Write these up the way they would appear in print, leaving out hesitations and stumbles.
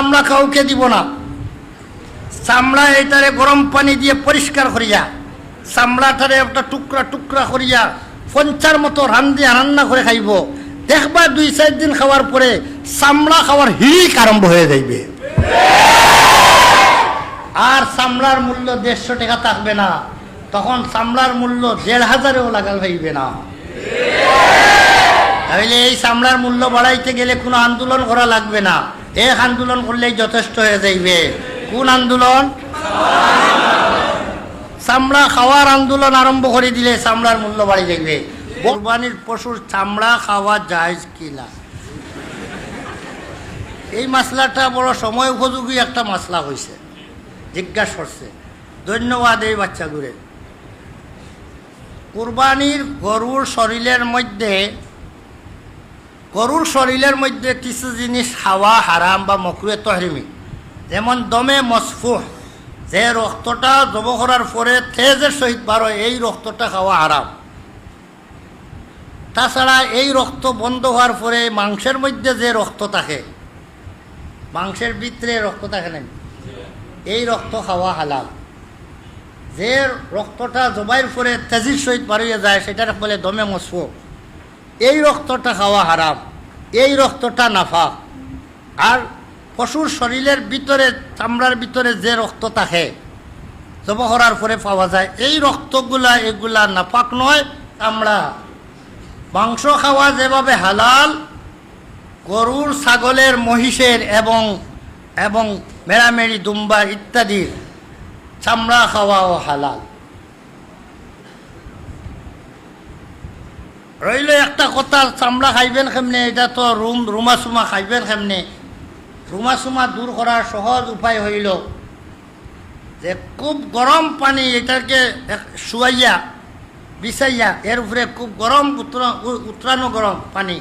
চামড়া কাউকে দিব না। চামড়া এইটারে গরম পানি দিয়ে পরিষ্কার করিয়া চামড়াটারে একটা টুকরা টুকরা করিয়া পঞ্চার মতো রান্না করে খাইব। দেখবা 2-4 দিন খাওয়ার পরে চামড়া খাওয়ার হিড়িক আরম্ভ হয়ে যাইবে। আর চামড়ার মূল্য 150 টাকা থাকবে না, তখন চামড়ার মূল্য 1500-এও লাগাল হইবে না। তাহলে এই চামড়ার মূল্য বাড়াইতে গেলে কোনো আন্দোলন করা লাগবে না, এক আন্দোলন করলেই যথেষ্ট হয়ে যাইবে। কোন আন্দোলন? চামড়া খাওয়ার আন্দোলন আরম্ভ করে দিলে চামড়ার মূল্য বাড়ি যাইবে। কোরবানির পশুর চামড়া খাওয়া জায়েজ কিনা, এই মাসলাটা বড় সময় উপযোগী একটা মাসলা হয়েছে, জিজ্ঞাসা করছে। ধন্যবাদ এই বাচ্চাগুলো। কুরবানির গরুর শরীরের মধ্যে কিছু জিনিস খাওয়া হারাম বা মকরুহে তাহরিমি, যেমন দমে মসফুহ, যে রক্তটা জব করার পরে তেজের সহিত বার হয়, এই রক্তটা খাওয়া হারাম। তাছাড়া এই রক্ত বন্ধ হওয়ার পরে মাংসের মধ্যে যে রক্ত থাকে, মাংসের ভিতরে রক্ত থাকে না, এই রক্ত খাওয়া হালাল। যে রক্তটা জবাইয়ের পরে তেজির সহিত বার হয়ে যায় সেটার বলে দমে মসফুহ, এই রক্তটা খাওয়া হারাম, এই রক্তটা নাফাক। আর পশুর শরীরের ভিতরে চামড়ার ভিতরে যে রক্ত থাকে জব করার পরে পাওয়া যায়, এই রক্তগুলা এগুলা নাফাক নয়, চামড়া। মাংস খাওয়া যেভাবে হালাল, গরুর, ছাগলের, মহিষের এবং মেরামেরি, দুম্বার ইত্যাদির চামড়া খাওয়াও হালাল। রইল একটা কথা, চামড়া খাইবেন কেমনে, এটা তো রুমাসুমা খাইবেন কেমনে। রুমাসুমা দূর করার সহজ উপায় হইল যে খুব গরম পানি এটাকে শুয়াইয়া বিছাইয়া এর উপরে খুব গরম উতরানো গরম পানি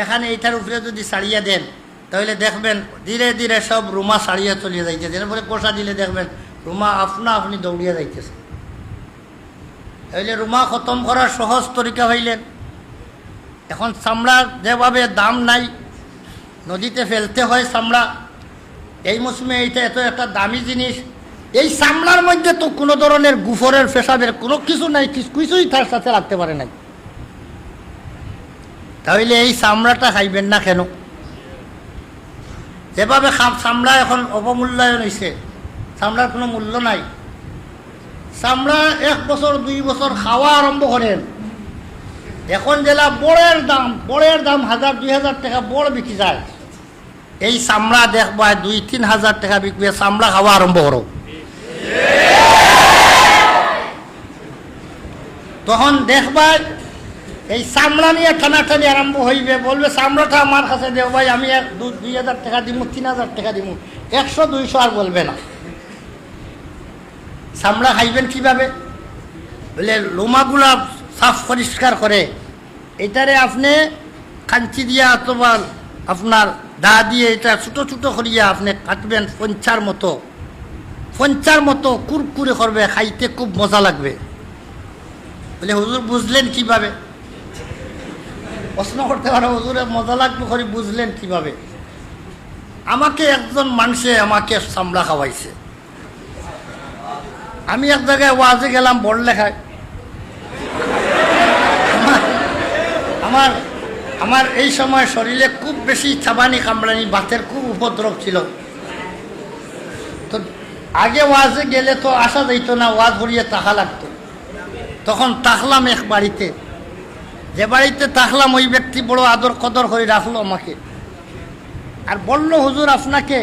এখানে এইটার উপরে যদি ছাড়িয়ে দেন, তাহলে দেখবেন ধীরে ধীরে সব রুমা ছাড়িয়ে চলিয়ে যাইতেছে। এরপরে কষা দিলে দেখবেন রুমা আপনি দৌড়িয়ে যাইতেছে। তাহলে রুমা খতম করার সহজ তরিকা হইলেন। এখন চামড়ার যেভাবে দাম নাই, নদীতে ফেলতে হয় চামড়া, এই মৌসুমে এইটা এত একটা দামি জিনিস, এই চামড়ার মধ্যে তো কোনো ধরনের গুফরের পেশাবের কোনো কিছু নাই, কিছুই তার সাথে রাখতে পারে নাই। তাহলে এই চামড়াটা খাইবেন না কেন? যেভাবে চামড়া এখন অবমূল্যায়ন হয়েছে, চামড়ার কোনো মূল্য নাই। চামড়া 1 বছর 2 বছর খাওয়া আরম্ভ করেন, এখন জেলা বড়ের দাম 1000-2000 টাকা বড় বিক্রি যায়। এই চামড়া দেখবা 2-3 হাজার টাকা বিকবে, চামড়া খাওয়া আরম্ভ করো। তখন দেখবা এই চামড়া নিয়ে টানাটানি আরম্ভ হইবে, বলবে চামড়াটা আমার কাছে দেও ভাই, আমি 2,000 টাকা দিব, 3,000 টাকা দিব, 100-200 আর বলবে না। চামড়া খাইবেন কিভাবে? বলে লোমাগুলা সাফ পরিষ্কার করে এটারে আপনি কাঞ্চি দিয়া অথবা আপনার দা দিয়ে এটা ছোটো ছোটো করিয়া আপনি কাটবেন, পঞ্চার মতো কুরকুরে করবে, খাইতে খুব মজা লাগবে। বলে হুজুর বুঝলেন কিভাবে? প্রশ্ন করতে পারো, হুজুরে মজা লাগবে করে বুঝলেন কিভাবে? আমাকে একজন মানুষে আমাকে চামড়া খাওয়াইছে। আমি এক জায়গায় ওয়াজে গেলাম, বড় লেখায়, আমার এই সময় শরীরে খুব বেশি ছাবানি কামড়ানি, বাতের খুব উপদ্রব ছিল। তো আগে ওয়াজে গেলে তো আসা যাইতো না, ওয়াজ ভরিয়ে তাহা লাগতো। তখন তাকলাম এক বাড়িতে, যে বাড়িতে তাকলাম ওই ব্যক্তি বড় আদর কদর করে রাখলো আমাকে, আর বলল হুজুর আপনাকে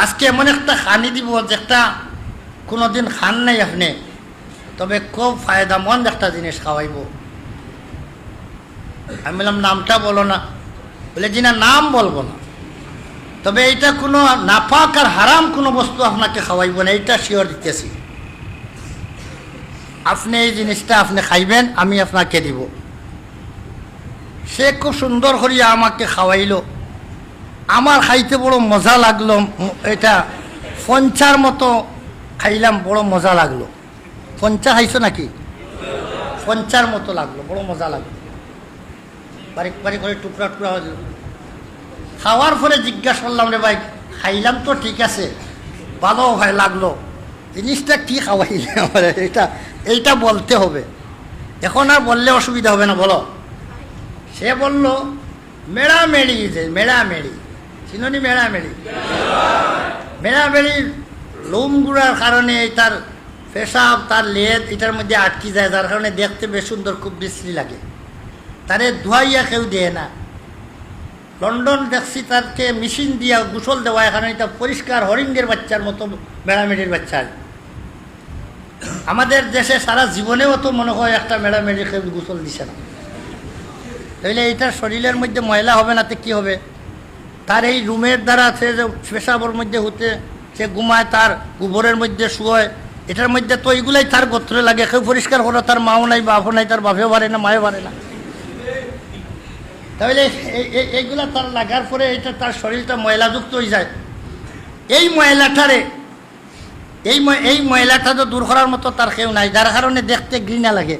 আজকে এমন একটা খানি দিব যেটা কোনোদিন খান নাই আপনি, তবে খুব ফায়দামন্দ একটা জিনিস খাওয়াইব। আমি বললাম নামটা বলো না। বলে জি না, নাম বলবো না, তবে এইটা কোনো নাপাক আর হারাম কোনো বস্তু আপনাকে খাওয়াইব না, এইটা শিওর দিতেছি। আপনি এই জিনিসটা আপনি খাইবেন, আমি আপনাকে দিব। সে খুব সুন্দর করিয়া আমাকে খাওয়াইলো, আমার খাইতে বড় মজা লাগলো। এটা পঞ্চার মতো খাইলাম, বড় মজা লাগলো। পঞ্চা খাইছো নাকি? পঞ্চার মতো লাগলো, বড় মজা লাগলো। বারিক বারিক করে টুকরা টুকরা হয়ে গেল। খাওয়ার পরে জিজ্ঞাসা করলাম, রে ভাই খাইলাম তো ঠিক আছে, ভালো হয় লাগলো, জিনিসটা কি খাওয়াইলে আমার এইটা বলতে হবে। এখন আর বললে অসুবিধা হবে না, বলো। সে বলল মেড়ামেড়ি, যে মেড়ামেড়ি চিননি, মেড়ামেড়ি, মেড়ামেড়ির লোম গুড়ার কারণে তার পেশাব, তার লেদ এটার মধ্যে আটকে যায়, যার কারণে দেখতে বেশ সুন্দর, খুব বিশ্রী লাগে। তারে ধোয়াইয়া কেউ দেয় না। লন্ডন দেখছি তাকে মেশিন দিয়া গোসল দেওয়া, এখানে এটা পরিষ্কার হরিঙ্গের বাচ্চার মতো মেড়ামেড়ির বাচ্চা। আমাদের দেশে সারা জীবনেও তো মনে হয় একটা মেড়ামেড়ি কেউ গোসল দিছে না। তাইলে এইটার শরীরের মধ্যে ময়লা হবে না তো কী হবে? তার এই রুমের দ্বারা সে যে পেশাবর মধ্যে হতে সে ঘুমায়, তার গোবরের মধ্যে শুয়, এটার মধ্যে তো এইগুলাই তার গোত্রে লাগে। কেউ পরিষ্কার করে, তার মাও নাই, বাপও নাই, তার বাপেও পারে না, মায়েও পারে না। তাহলে এইগুলা তার লাগার পরে এটা তার শরীরটা ময়লাযুক্ত হয়ে যায়। এই ময়লাটারে এই ময়লাটা তো দূর করার মতো তার কেউ নাই, যার কারণে দেখতে ঘৃণা লাগে।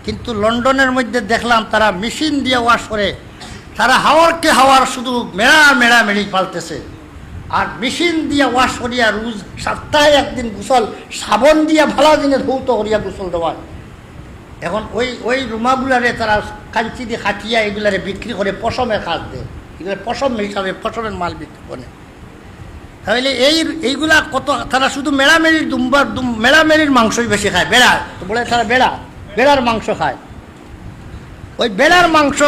কিন্তু লন্ডনের মধ্যে দেখলাম তারা মেশিন দিয়ে ওয়াশ করে, তারা হাওয়ারকে হাওয়ার শুধু মেড়ি পালতেছে। আর মেশিন দিয়ে ওয়াশ করিয়া রোজ সপ্তাহে একদিন গোসল সাবন দিয়া ভালো দিনে ধৌত করিয়া গোসল দেওয়া। এখন ওই রুমাগুলারে তারা কাঞ্চি দিয়ে খাটিয়া এগুলারে বিক্রি করে পশমের কাজ দেয়, এগুলো পশম হিসাবে পশমের মাল বিক্রি করে। তাহলে এইগুলা কত, তারা শুধু মেড়ামেড়ির মাংসই বেশি খায়। বেড়া তো বলে তারা বেড়ার মাংস খায়। ওই বেড়ার মাংস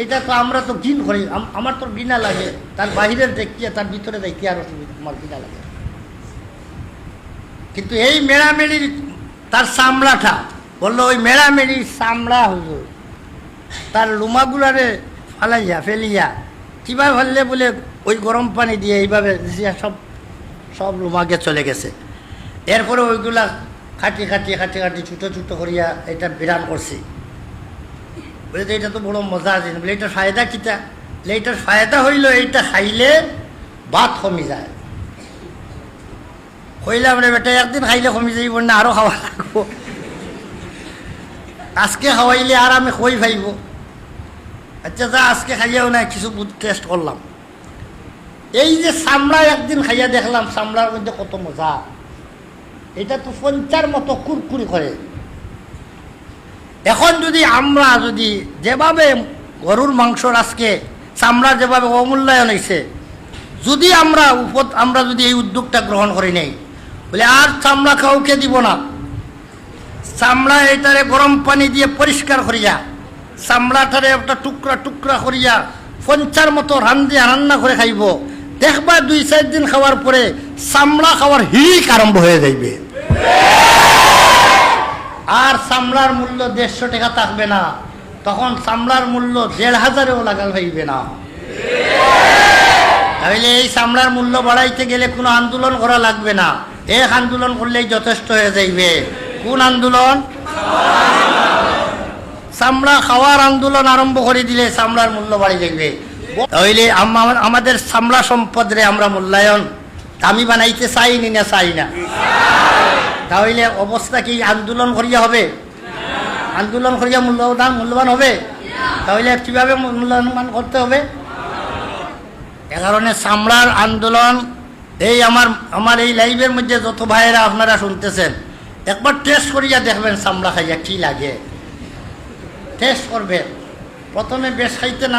এইটা তো আমরা তো ঘিন করি, আমার তো ঘৃণা লাগে। তার বাহিরের দেখিয়ে তার ভিতরে দেখিয়ে আরো আমার ঘৃণা লাগে। কিন্তু এই মেড়ামেড়ির তার চামড়াটা বললো, ওই মেড়ামেড়ির চামড়া হুজুর তার লুমাগুলারে ফেলিয়া কিভাবে ফেললে বলে ওই গরম পানি দিয়ে এইভাবে সব লুমাকে চলে গেছে। এরপরে ওইগুলা খাটি ছোটো ছোটো করিয়া এটা বিরান করছি। বলে এটা তো বড় মজা আছে। বলে এটার ফায়দা কিটা? এটার ফায়দা হইল এইটা খাইলে ভাত কমি যায়। কইলাম রে বেটা, একদিন খাইলে কমি যাইব না, আরো খাওয়া লাগবো। আজকে খাওয়াইলে আর আমি কই ভাইব। আচ্ছা যা, আজকে খাইয়াও না, কিছু টেস্ট করলাম। এই যে চামড়া একদিন খাইয়া দেখলাম, চামড়ার মধ্যে কত মজা। এটা তো পঞ্চার মতো কুরকুরি করে। এখন আমরা যেভাবে গরুর মাংসর আজকে চামড়া যেভাবে অমূল্যায়ন হয়েছে, যদি আমরা যদি এই উদ্যোগটা গ্রহণ করি নেই, বলে আর চামড়া কাউকে দিব না, চামড়া এইটারে গরম পানি দিয়ে পরিষ্কার করিয়া চামড়াটারে একটা টুকরা করিয়া পঞ্চার মতো রান্না করে খাইব, দেখবা 2-4 দিন খাওয়ার পরে চামড়া খাওয়ার হিড়িক আরম্ভ হয়ে যাইবে। আর চামড়ার মূল্য 150 টাকা থাকবে না, তখন চামড়ার মূল্য 1500-এও লাগাল হইবে না। তাহলে এই চামড়ার মূল্য বাড়াইতে গেলে কোনো আন্দোলন করা লাগবে না, এক আন্দোলন করলেই যথেষ্ট হয়ে যাইবে। কোন আন্দোলন? চামড়া খাওয়ার আন্দোলন আরম্ভ করে দিলে চামড়ার মূল্য বাড়ি যাইবে। তাহলে আমাদের চামড়া সম্পদরে আমরা মূল্যায়ন দামি বানাইতে চাইনি না চাই না? তাহলে অবস্থা কি আন্দোলন করিয়া হবে? আন্দোলন করিয়া মূল্যবান হবে? তাহলে কিভাবে মূল্যবান করতে হবে? এ কারণে চামড়ার আন্দোলন এই আমার এই লাইভের মধ্যে যত ভাইয়েরা আপনারা শুনতেছেন, একবার টেস্ট করিয়া দেখবেন চামড়া খাইয়া কি লাগে। টেস্ট করবে, প্রথমে বেশ খাইতে না